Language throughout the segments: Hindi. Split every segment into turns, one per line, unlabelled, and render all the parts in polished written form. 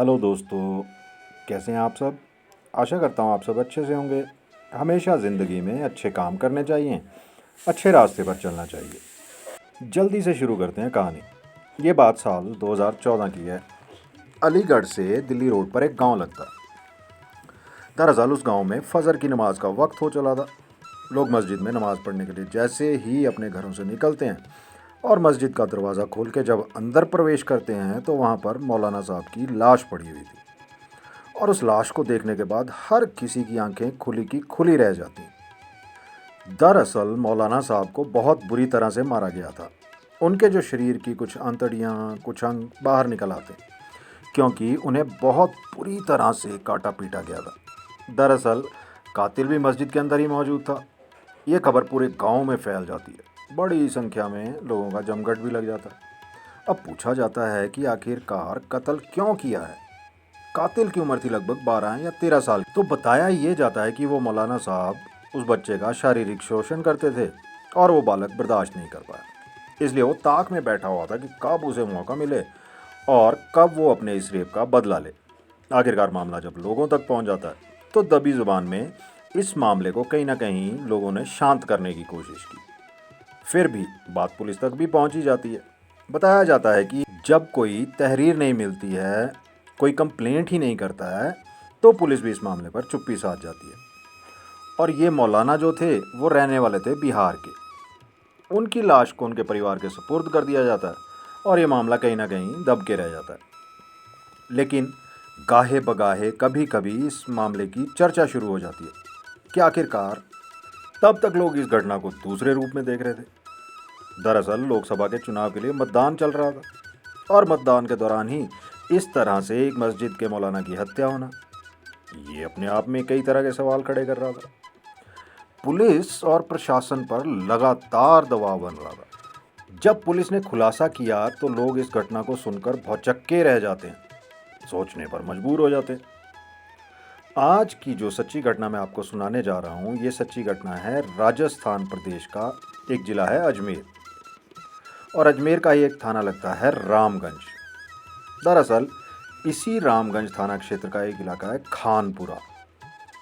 हेलो दोस्तों, कैसे हैं आप सब। आशा करता हूँ आप सब अच्छे से होंगे। हमेशा ज़िंदगी में अच्छे काम करने चाहिए, अच्छे रास्ते पर चलना चाहिए। जल्दी से शुरू करते हैं कहानी। ये बात साल 2014 की है। अलीगढ़ से दिल्ली रोड पर एक गांव लगता है। दरअसल उस गांव में फजर की नमाज का वक्त हो चला था। लोग मस्जिद में नमाज पढ़ने के लिए जैसे ही अपने घरों से निकलते हैं और मस्जिद का दरवाज़ा खोल के जब अंदर प्रवेश करते हैं तो वहाँ पर मौलाना साहब की लाश पड़ी हुई थी। और उस लाश को देखने के बाद हर किसी की आंखें खुली की खुली रह जाती। दरअसल मौलाना साहब को बहुत बुरी तरह से मारा गया था। उनके जो शरीर की कुछ आंतड़ियाँ, कुछ अंग बाहर निकल आते, क्योंकि उन्हें बहुत बुरी तरह से काटा पीटा गया था। दरअसल कातिल भी मस्जिद के अंदर ही मौजूद था। ये खबर पूरे गांव में फैल जाती है। बड़ी संख्या में लोगों का जमघट भी लग जाता है। अब पूछा जाता है कि आखिरकार कत्ल क्यों किया है। कातिल की उम्र थी लगभग 12 या 13 साल। तो बताया ये जाता है कि वो मौलाना साहब उस बच्चे का शारीरिक शोषण करते थे और वो बालक बर्दाश्त नहीं कर पाया। इसलिए वो ताक में बैठा हुआ था कि कब उसे मौका मिले और कब वो अपने इस रेप का बदला ले। आखिरकार मामला जब लोगों तक पहुंच जाता है तो दबी जुबान में इस मामले को कहीं ना कहीं लोगों ने शांत करने की कोशिश की। फिर भी बात पुलिस तक भी पहुंच ही जाती है। बताया जाता है कि जब कोई तहरीर नहीं मिलती है, कोई कंप्लेंट ही नहीं करता है, तो पुलिस भी इस मामले पर चुप्पी साध जाती है। और ये मौलाना जो थे वो रहने वाले थे बिहार के। उनकी लाश को उनके परिवार के सुपुर्द कर दिया जाता है और ये मामला कहीं ना कहीं दब के रह जाता है। लेकिन गाहे बगाहे कभी कभी इस मामले की चर्चा शुरू हो जाती है कि आखिरकार तब तक लोग इस घटना को दूसरे रूप में देख रहे थे। दरअसल लोकसभा के चुनाव के लिए मतदान चल रहा था और मतदान के दौरान ही इस तरह से एक मस्जिद के मौलाना की हत्या होना, ये अपने आप में कई तरह के सवाल खड़े कर रहा था। पुलिस और प्रशासन पर लगातार दबाव बन रहा था। जब पुलिस ने खुलासा किया तो लोग इस घटना को सुनकर भौचक्के रह जाते हैं, सोचने पर मजबूर हो जाते हैं। आज की जो सच्ची घटना मैं आपको सुनाने जा रहा हूँ, ये सच्ची घटना है राजस्थान प्रदेश का एक जिला है अजमेर। और अजमेर का ही एक थाना लगता है रामगंज। दरअसल इसी रामगंज थाना क्षेत्र का एक इलाका है खानपुरा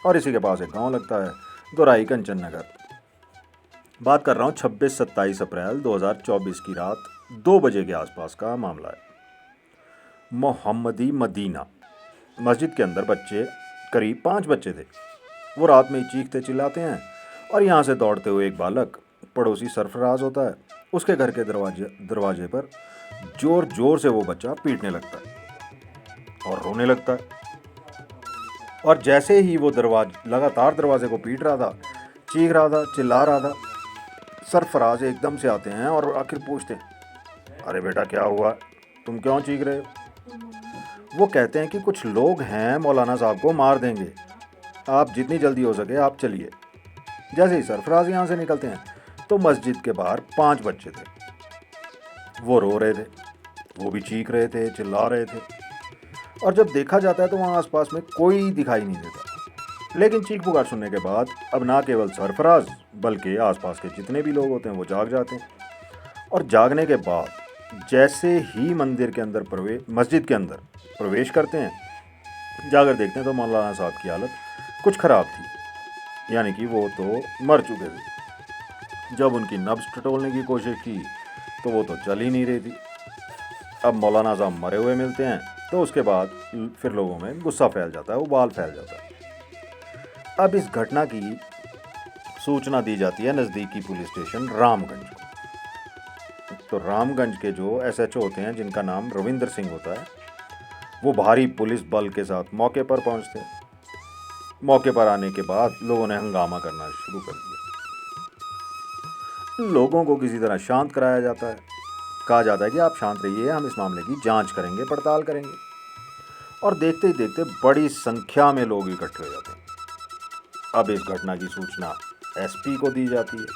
और इसी के पास एक गांव लगता है दोराई कंचन नगर। बात कर रहा हूँ 26-27 अप्रैल 2024 की रात 2 बजे के आसपास का मामला है। मोहम्मदी मदीना मस्जिद के अंदर बच्चे, करीब 5 बच्चे थे। वो रात में ही चीखते चिल्लाते हैं और यहाँ से दौड़ते हुए एक बालक, पड़ोसी सरफराज होता है, उसके घर के दरवाजे पर जोर जोर से वो बच्चा पीटने लगता है और रोने लगता है। और जैसे ही वो लगातार दरवाजे को पीट रहा था, चीख रहा था, चिल्ला रहा था, सरफराज एकदम से आते हैं और आखिर पूछते हैं, अरे बेटा क्या हुआ, तुम क्यों चीख रहे हो। वो कहते हैं कि कुछ लोग हैं मौलाना साहब को मार देंगे, आप जितनी जल्दी हो सके आप चलिए। जैसे ही सरफराज यहाँ से निकलते हैं तो मस्जिद के बाहर 5 बच्चे थे। वो रो रहे थे, वो भी चीख रहे थे, चिल्ला रहे थे। और जब देखा जाता है तो वहाँ आसपास में कोई दिखाई नहीं देता। लेकिन चीख पुकार सुनने के बाद अब ना केवल सरफराज बल्कि आसपास के जितने भी लोग होते हैं वो जाग जाते हैं। और जागने के बाद जैसे ही मस्जिद के अंदर प्रवेश करते हैं, जाकर देखते हैं तो मौलाना साहब की हालत कुछ ख़राब थी, यानी कि वो तो मर चुके थे। जब उनकी नब्ज टटोलने की कोशिश की तो वो तो चल ही नहीं रही थी। अब मौलाना साहब मरे हुए मिलते हैं तो उसके बाद फिर लोगों में गुस्सा फैल जाता है, उबाल फैल जाता है। अब इस घटना की सूचना दी जाती है नज़दीकी पुलिस स्टेशन रामगंज को। तो रामगंज के जो एसएचओ होते हैं, जिनका नाम रविंद्र सिंह होता है, वो भारी पुलिस बल के साथ मौके पर पहुंचते हैं। मौके पर आने के बाद लोगों ने हंगामा करना शुरू कर दिया। लोगों को किसी तरह शांत कराया जाता है। कहा जाता है कि आप शांत रहिए, हम इस मामले की जांच करेंगे, पड़ताल करेंगे। और देखते ही देखते बड़ी संख्या में लोग इकट्ठे हो जाते हैं। अब इस घटना की सूचना एसपी को दी जाती है।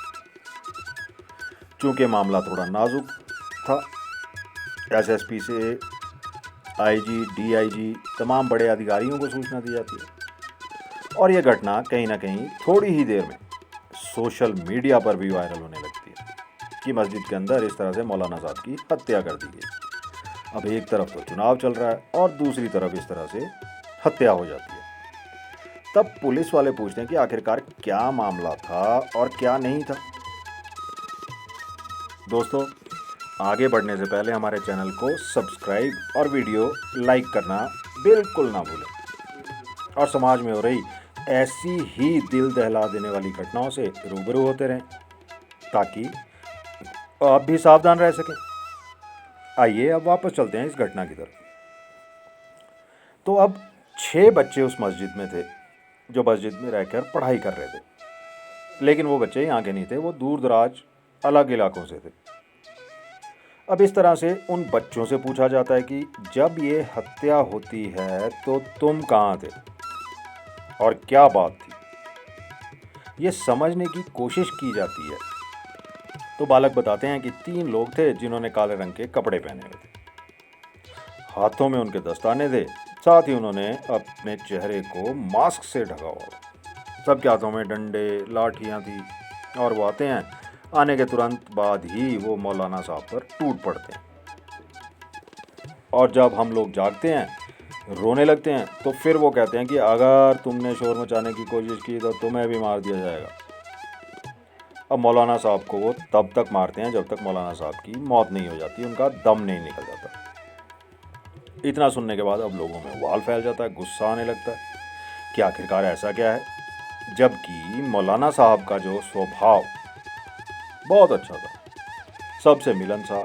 चूंकि मामला थोड़ा नाजुक था, एसएसपी से आईजी, डीआईजी, तमाम बड़े अधिकारियों को सूचना दी जाती है। और यह घटना कहीं ना कहीं थोड़ी ही देर में सोशल मीडिया पर भी वायरल होने लगती है कि मस्जिद के अंदर इस तरह से मौलाना साहब की हत्या कर दी गई। अब एक तरफ तो चुनाव चल रहा है और दूसरी तरफ इस तरह से हत्या हो जाती है। तब पुलिस वाले पूछते हैं कि आखिरकार क्या मामला था और क्या नहीं था। दोस्तों, आगे बढ़ने से पहले हमारे चैनल को सब्सक्राइब और वीडियो लाइक करना बिल्कुल ना भूलें और समाज में हो रही ऐसी ही दिल दहला देने वाली घटनाओं से रूबरू होते रहें ताकि आप भी सावधान रह सकें। आइए अब वापस चलते हैं इस घटना की तरफ। तो अब 6 बच्चे उस मस्जिद में थे जो मस्जिद में रहकर पढ़ाई कर रहे थे। लेकिन वो बच्चे यहाँ के नहीं थे, वो दूर दराज अलग इलाकों से थे। अब इस तरह से उन बच्चों से पूछा जाता है कि जब ये हत्या होती है तो तुम कहाँ थे और क्या बात थी। ये समझने की कोशिश की जाती है। तो बालक बताते हैं कि 3 लोग थे जिन्होंने काले रंग के कपड़े पहने हुए थे। हाथों में उनके दस्ताने थे, साथ ही उन्होंने अपने चेहरे को मास्क से ढका हुआ। सबके हाथों में डंडे लाठियाँ थी और वो आते हैं। आने के तुरंत बाद ही वो मौलाना साहब पर टूट पड़ते हैं और जब हम लोग जागते हैं, रोने लगते हैं, तो फिर वो कहते हैं कि अगर तुमने शोर मचाने की कोशिश की तो तुम्हें भी मार दिया जाएगा। अब मौलाना साहब को वो तब तक मारते हैं जब तक मौलाना साहब की मौत नहीं हो जाती, उनका दम नहीं निकल जाता। इतना सुनने के बाद अब लोगों में उबाल फैल जाता है, गुस्सा आने लगता है कि आखिरकार ऐसा क्या है, जबकि मौलाना साहब का जो स्वभाव बहुत अच्छा था, सबसे मिलनसार,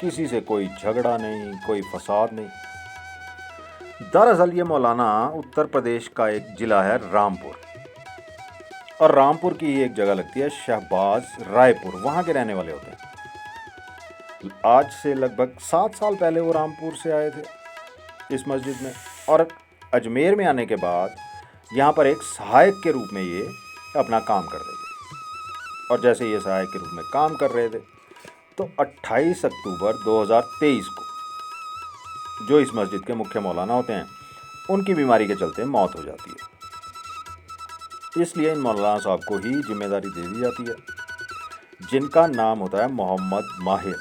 किसी से कोई झगड़ा नहीं, कोई फसाद नहीं। दरअसल ये मौलाना उत्तर प्रदेश का एक जिला है रामपुर, और रामपुर की ही एक जगह लगती है शहबाज रायपुर, वहाँ के रहने वाले होते हैं। आज से लगभग 7 साल पहले वो रामपुर से आए थे इस मस्जिद में, और अजमेर में आने के बाद यहाँ पर एक सहायक के रूप में ये अपना काम कर रहे थे। और जैसे ये सहायक के रूप में काम कर रहे थे तो 28 अक्टूबर 2023 को जो इस मस्जिद के मुख्य मौलाना होते हैं, उनकी बीमारी के चलते मौत हो जाती है। इसलिए इन मौलाना साहब को ही जिम्मेदारी दे दी जाती है, जिनका नाम होता है मोहम्मद माहिर,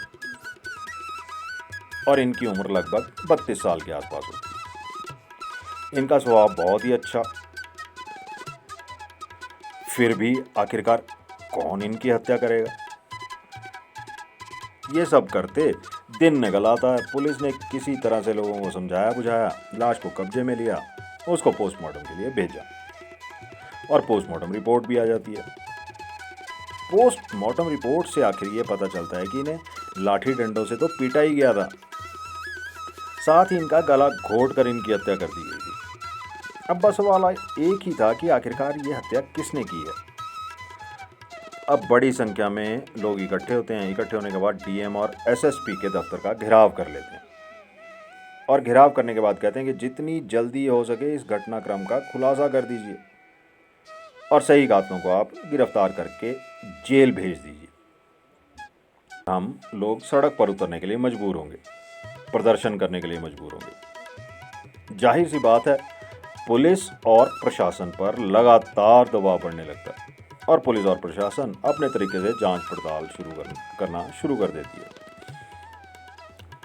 और इनकी उम्र लगभग 32 साल के आसपास होती है। इनका स्वभाव बहुत ही अच्छा। फिर भी आखिरकार कौन इनकी हत्या करेगा। ये सब करते दिन निकल आता है। पुलिस ने किसी तरह से लोगों को समझाया बुझाया, लाश को कब्जे में लिया, उसको पोस्टमार्टम के लिए भेजा और पोस्टमार्टम रिपोर्ट भी आ जाती है। पोस्टमार्टम रिपोर्ट से आखिर ये पता चलता है कि इन्हें लाठी डंडों से तो पीटा ही गया था, साथ ही इनका गला घोट कर इनकी हत्या कर दी गई थी। अब बस सवाल एक ही था कि आखिरकार ये हत्या किसने की है। अब बड़ी संख्या में लोग इकट्ठे होते हैं। इकट्ठे होने के बाद डीएम और एसएसपी के दफ्तर का घेराव कर लेते हैं और घेराव करने के बाद कहते हैं कि जितनी जल्दी हो सके इस घटनाक्रम का खुलासा कर दीजिए और सही कातलों को आप गिरफ्तार करके जेल भेज दीजिए। हम लोग सड़क पर उतरने के लिए मजबूर होंगे, प्रदर्शन करने के लिए मजबूर होंगे। जाहिर सी बात है, पुलिस और प्रशासन पर लगातार दबाव पड़ने लगता है और पुलिस और प्रशासन अपने तरीके से जांच पड़ताल करना शुरू कर देती है।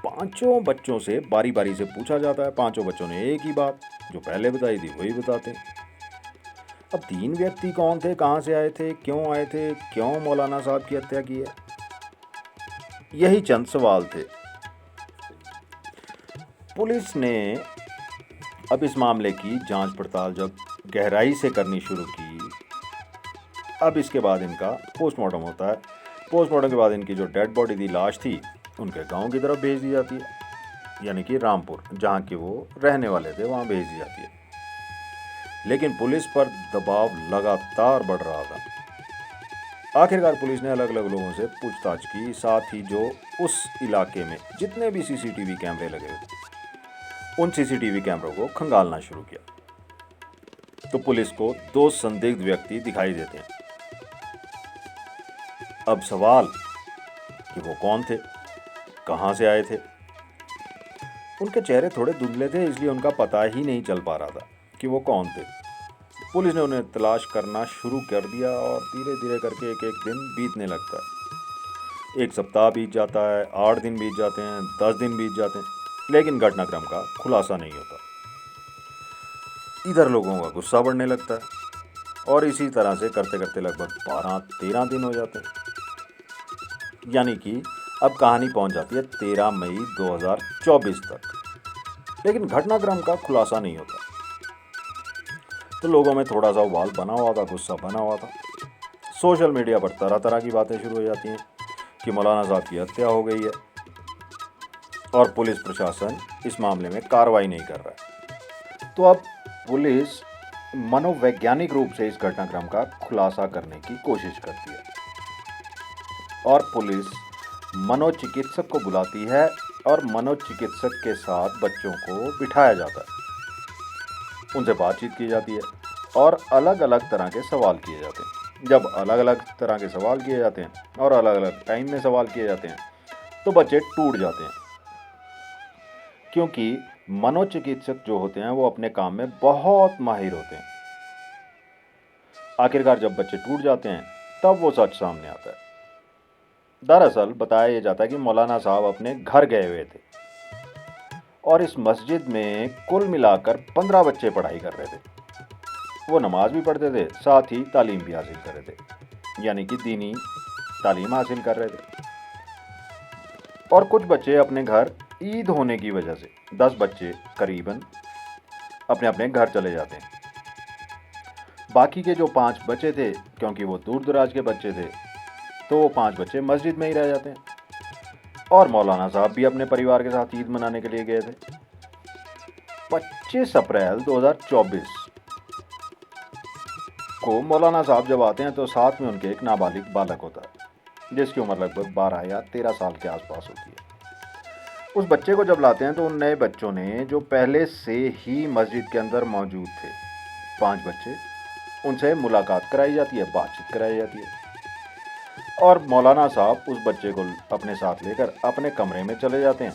5 बच्चों से बारी बारी से पूछा जाता है। 5 बच्चों ने एक ही बात जो पहले बताई थी वही बताते। अब 3 व्यक्ति कौन थे, कहाँ से आए थे, क्यों मौलाना साहब की हत्या की है, यही चंद सवाल थे। पुलिस ने अब इस मामले की जांच पड़ताल जब गहराई से करनी शुरू की, अब इसके बाद इनका पोस्टमार्टम होता है। पोस्टमार्टम के बाद इनकी जो डेड बॉडी थी, लाश थी, उनके गांव की तरफ भेज दी जाती है, यानी कि रामपुर, जहां के वो रहने वाले थे, वहां भेज दी जाती है। लेकिन पुलिस पर दबाव लगातार बढ़ रहा था। आखिरकार पुलिस ने अलग अलग लोगों से पूछताछ की, साथ ही जो उस इलाके में जितने भी सीसीटीवी कैमरे लगे थे, उन सीसीटीवी कैमरों को खंगालना शुरू किया। तो पुलिस को 2 संदिग्ध व्यक्ति दिखाई देते हैं। अब सवाल कि वो कौन थे, कहां से आए थे। उनके चेहरे थोड़े धुंधले थे, इसलिए उनका पता ही नहीं चल पा रहा था कि वो कौन थे। पुलिस ने उन्हें तलाश करना शुरू कर दिया और धीरे धीरे करके एक एक दिन बीतने लगता है। 1 सप्ताह बीत जाता है, 8 दिन बीत जाते हैं, 10 दिन बीत जाते हैं। लेकिन घटनाक्रम का खुलासा नहीं होता। इधर लोगों का गुस्सा बढ़ने लगता है और इसी तरह से करते करते लगभग 12-13 दिन हो जाते हैं। यानी कि अब कहानी पहुंच जाती है 13 मई 2024 तक, लेकिन घटनाक्रम का खुलासा नहीं होता। तो लोगों में थोड़ा सा उबाल बना हुआ था, गुस्सा बना हुआ था। सोशल मीडिया पर तरह तरह की बातें शुरू हो जाती हैं कि मौलाना साहब की हत्या हो गई है और पुलिस प्रशासन इस मामले में कार्रवाई नहीं कर रहा है। तो अब पुलिस मनोवैज्ञानिक रूप से इस घटनाक्रम का खुलासा करने की कोशिश करती है और पुलिस मनोचिकित्सक को बुलाती है और मनोचिकित्सक के साथ बच्चों को बिठाया जाता है, उनसे बातचीत की जाती है और अलग अलग तरह के सवाल किए जाते हैं। जब अलग अलग तरह के सवाल किए जाते हैं और अलग अलग टाइम में सवाल किए जाते हैं तो बच्चे टूट जाते हैं, क्योंकि मनोचिकित्सक जो होते हैं वो अपने काम में बहुत माहिर होते हैं। आखिरकार जब बच्चे टूट जाते हैं तब वो सच सामने आता है। दरअसल बताया यह जाता है कि मौलाना साहब अपने घर गए हुए थे और इस मस्जिद में कुल मिलाकर 15 बच्चे पढ़ाई कर रहे थे। वो नमाज भी पढ़ते थे, साथ ही तालीम भी हासिल कर रहे थे, यानी कि दीनी तालीम हासिल कर रहे थे। और कुछ बच्चे अपने घर ईद होने की वजह से 10 बच्चे करीबन अपने अपने घर चले जाते हैं। बाकी के जो 5 बचे थे, क्योंकि वो दूर दराज के बच्चे थे, तो वो 5 बच्चे मस्जिद में ही रह जाते हैं। और मौलाना साहब भी अपने परिवार के साथ ईद मनाने के लिए गए थे। 25 अप्रैल 2024 को मौलाना साहब जब आते हैं तो साथ में उनके एक नाबालिग बालक होता है जिसकी उम्र लगभग 12 या 13 साल के आसपास होती है। उस बच्चे को जब लाते हैं तो उन नए बच्चों ने जो पहले से ही मस्जिद के अंदर मौजूद थे, 5 बच्चे, उनसे मुलाकात कराई जाती है, बातचीत कराई जाती है और मौलाना साहब उस बच्चे को अपने साथ लेकर अपने कमरे में चले जाते हैं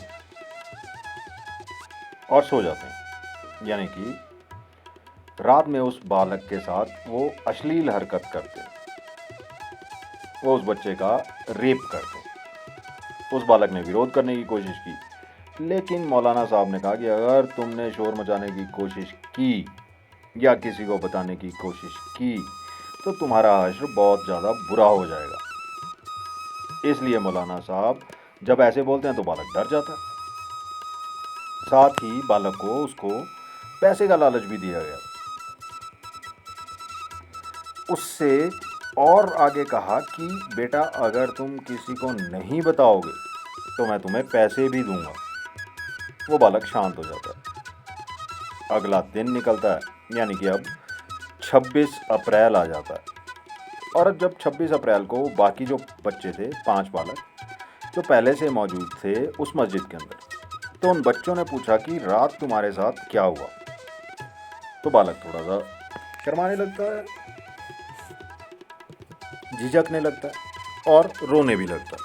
और सो जाते हैं। यानी कि रात में उस बालक के साथ वो अश्लील हरकत करते हैं, वो उस बच्चे का रेप करते हैं। उस बालक ने विरोध करने की कोशिश की, लेकिन मौलाना साहब ने कहा कि अगर तुमने शोर मचाने की कोशिश की या किसी को बताने की कोशिश की तो तुम्हारा हश्र बहुत ज़्यादा बुरा हो जाएगा। इसलिए मौलाना साहब जब ऐसे बोलते हैं तो बालक डर जाता है। साथ ही बालक को उसको पैसे का लालच भी दिया गया। उससे और आगे कहा कि बेटा अगर तुम किसी को नहीं बताओगे तो मैं तुम्हें पैसे भी दूंगा। वो बालक शांत हो जाता है। अगला दिन निकलता है, यानी कि अब 26 अप्रैल आ जाता है और अब जब 26 अप्रैल को बाकी जो बच्चे थे, 5 बालक जो पहले से मौजूद थे उस मस्जिद के अंदर, तो उन बच्चों ने पूछा कि रात तुम्हारे साथ क्या हुआ। तो बालक थोड़ा सा शर्माने लगता है, झिझकने लगता है और रोने भी लगता है।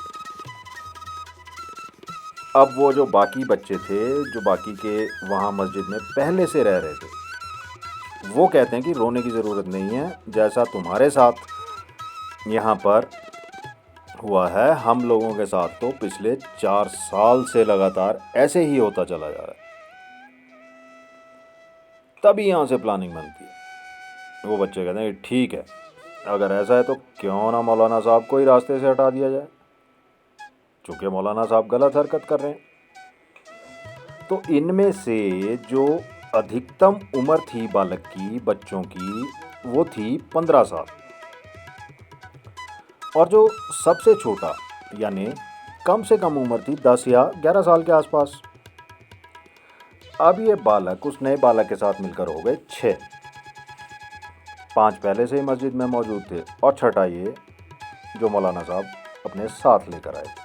अब वो जो बाकी बच्चे थे, जो बाकी के वहाँ मस्जिद में पहले से रह रहे थे, वो कहते हैं कि रोने की ज़रूरत नहीं है, जैसा तुम्हारे साथ यहाँ पर हुआ है हम लोगों के साथ तो पिछले 4 साल से लगातार ऐसे ही होता चला जा रहा है। तभी यहाँ से प्लानिंग बनती है। वो बच्चे कहते हैं ठीक है, अगर ऐसा है तो क्यों ना मौलाना साहब को ही रास्ते से हटा दिया जाए, चूँकि मौलाना साहब गलत हरकत कर रहे हैं। तो इनमें से जो अधिकतम उम्र थी बालक की, बच्चों की, वो थी 15 साल और जो सबसे छोटा यानी कम से कम उम्र थी 10 या 11 साल के आसपास। अब ये बालक उस नए बालक के साथ मिलकर हो गए 6। 5 पहले से ही मस्जिद में मौजूद थे और छठा ये जो मौलाना साहब अपने साथ लेकर आए थे।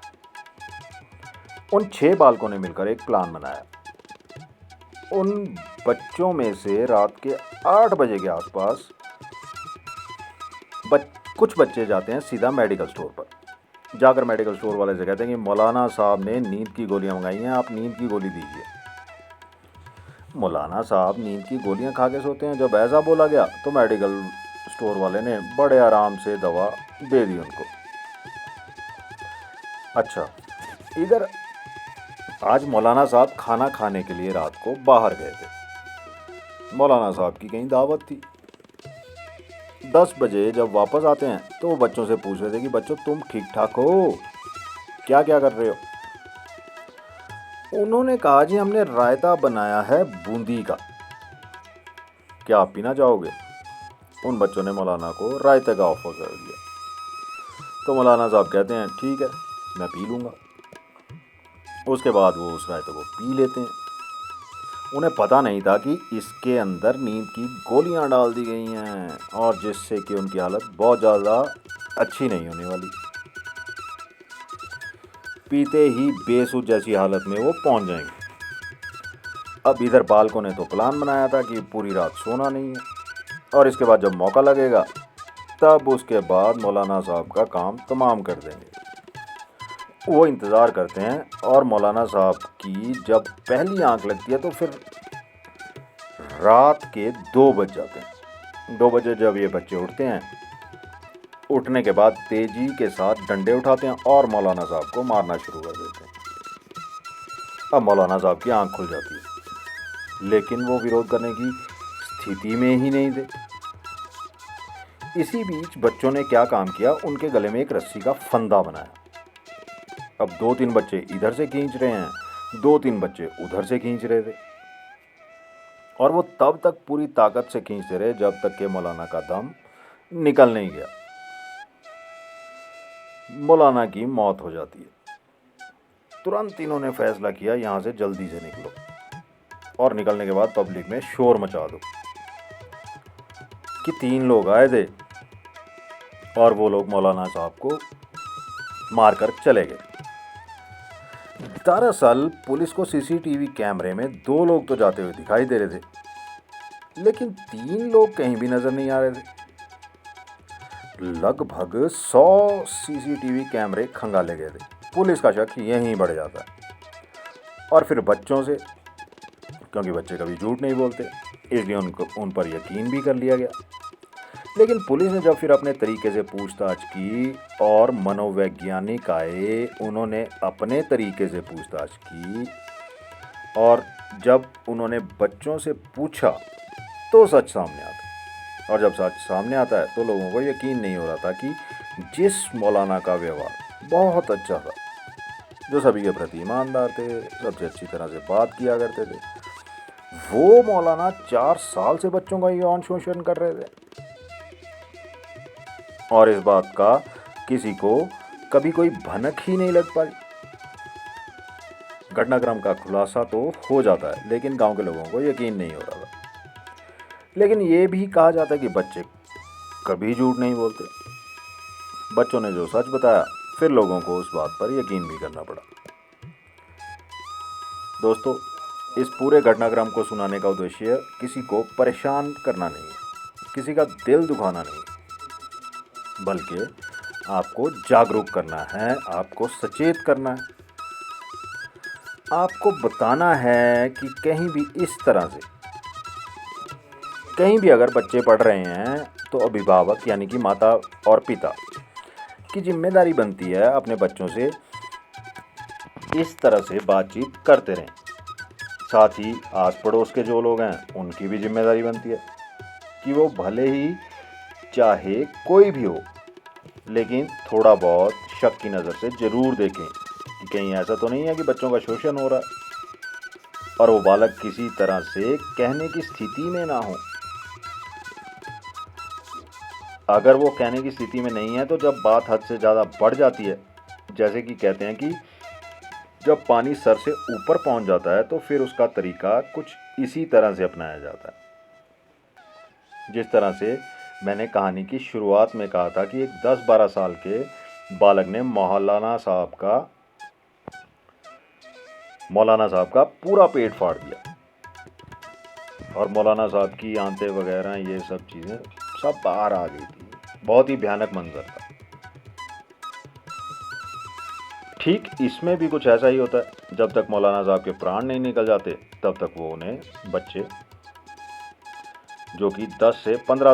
उन 6 बालकों ने मिलकर एक प्लान बनाया। उन बच्चों में से रात के 8 बजे के आसपास कुछ बच्चे जाते हैं सीधा मेडिकल स्टोर पर। जाकर मेडिकल स्टोर वाले से कहते हैं कि मौलाना साहब ने नींद की गोलियां मंगाई हैं, आप नींद की गोली दीजिए। मौलाना साहब नींद की गोलियां खा के सोते हैं। जब ऐसा बोला गया तो मेडिकल स्टोर वाले ने बड़े आराम से दवा दे दी उनको। अच्छा, इधर आज मौलाना साहब खाना खाने के लिए रात को बाहर गए थे। मौलाना साहब की कहीं दावत थी। 10 बजे जब वापस आते हैं तो वो बच्चों से पूछ रहे थे कि बच्चों तुम ठीक ठाक हो, क्या क्या कर रहे हो। उन्होंने कहा जी हमने रायता बनाया है बूंदी का, क्या आप पीना चाहोगे। उन बच्चों ने मौलाना को रायते का ऑफर कर दिया। तो मौलाना साहब कहते हैं ठीक है मैं पी लूँगा। उसके बाद वो उस रायते को पी लेते हैं। उन्हें पता नहीं था कि इसके अंदर नींद की गोलियां डाल दी गई हैं और जिससे कि उनकी हालत बहुत ज़्यादा अच्छी नहीं होने वाली। पीते ही बेसुध जैसी हालत में वो पहुंच जाएंगे। अब इधर बालकों ने तो प्लान बनाया था कि पूरी रात सोना नहीं है और इसके बाद जब मौका लगेगा तब उसके बाद मौलाना साहब का काम तमाम कर देंगे। वो इंतज़ार करते हैं और मौलाना साहब की जब पहली आंख लगती है तो फिर रात के 2 बज जाते हैं। 2 बजे जब ये बच्चे उठते हैं, उठने के बाद तेजी के साथ डंडे उठाते हैं और मौलाना साहब को मारना शुरू कर देते हैं। अब मौलाना साहब की आंख खुल जाती है, लेकिन वो विरोध करने की स्थिति में ही नहीं थे। इसी बीच बच्चों ने क्या काम किया, उनके गले में एक रस्सी का फंदा बनाया। अब 2-3 बच्चे इधर से खींच रहे हैं, 2-3 बच्चे उधर से खींच रहे थे और वो तब तक पूरी ताकत से खींचते रहे जब तक कि मौलाना का दम निकल नहीं गया। मौलाना की मौत हो जाती है। तुरंत इन्होंने फैसला किया यहाँ से जल्दी से निकलो और निकलने के बाद पब्लिक में शोर मचा दो कि 3 लोग आए थे और वो लोग मौलाना साहब को मारकर चले गए। दरअसल पुलिस को सीसीटीवी कैमरे में 2 लोग तो जाते हुए दिखाई दे रहे थे, लेकिन 3 लोग कहीं भी नजर नहीं आ रहे थे। लगभग 100 सीसीटीवी कैमरे खंगाले गए थे। पुलिस का शक यहीं बढ़ जाता है और फिर बच्चों से, क्योंकि बच्चे कभी झूठ नहीं बोलते, इसलिए उन पर यकीन भी कर लिया गया। लेकिन पुलिस ने जब फिर अपने तरीके से पूछताछ की और मनोवैज्ञानिक आए, उन्होंने अपने तरीके से पूछताछ की और जब उन्होंने बच्चों से पूछा तो सच सामने आता। और जब सच सामने आता है तो लोगों को यकीन नहीं हो रहा था कि जिस मौलाना का व्यवहार बहुत अच्छा था, जो सभी के प्रति ईमानदार थे, सबसे अच्छी तरह से बात किया करते थे, वो मौलाना 4 साल से बच्चों का यौन शोषण कर रहे थे। और इस बात का किसी को कभी कोई भनक ही नहीं लग पाई। घटनाक्रम का खुलासा तो हो जाता है, लेकिन गांव के लोगों को यकीन नहीं हो रहा था। लेकिन ये भी कहा जाता है कि बच्चे कभी झूठ नहीं बोलते। बच्चों ने जो सच बताया, फिर लोगों को उस बात पर यकीन भी करना पड़ा। दोस्तों, इस पूरे घटनाक्रम को सुनाने का उद्देश्य किसी को परेशान करना नहीं है, किसी का दिल दुखाना नहीं, बल्कि आपको जागरूक करना है, आपको सचेत करना है, आपको बताना है कि कहीं भी इस तरह से कहीं भी अगर बच्चे पढ़ रहे हैं तो अभिभावक यानी कि माता और पिता की जिम्मेदारी बनती है अपने बच्चों से इस तरह से बातचीत करते रहें। साथ ही आस पड़ोस के जो लोग हैं उनकी भी जिम्मेदारी बनती है कि वो भले ही चाहे कोई भी हो, लेकिन थोड़ा बहुत शक की नज़र से ज़रूर देखें कि कहीं ऐसा तो नहीं है कि बच्चों का शोषण हो रहा है और वो बालक किसी तरह से कहने की स्थिति में ना हो। अगर वो कहने की स्थिति में नहीं है तो जब बात हद से ज़्यादा बढ़ जाती है, जैसे कि कहते हैं कि जब पानी सर से ऊपर पहुंच जाता है, तो फिर उसका तरीका कुछ इसी तरह से अपनाया जाता है। जिस तरह से मैंने कहानी की शुरुआत में कहा था कि एक 10-12 साल के बालक ने मौलाना साहब का पूरा पेट फाड़ दिया और मौलाना साहब की आंतें वगैरह ये सब चीज़ें सब बाहर आ गई थी। बहुत ही भयानक मंजर था। ठीक इसमें भी कुछ ऐसा ही होता है। जब तक मौलाना साहब के प्राण नहीं निकल जाते तब तक वो उन्हें बच्चे जो कि 10 से 15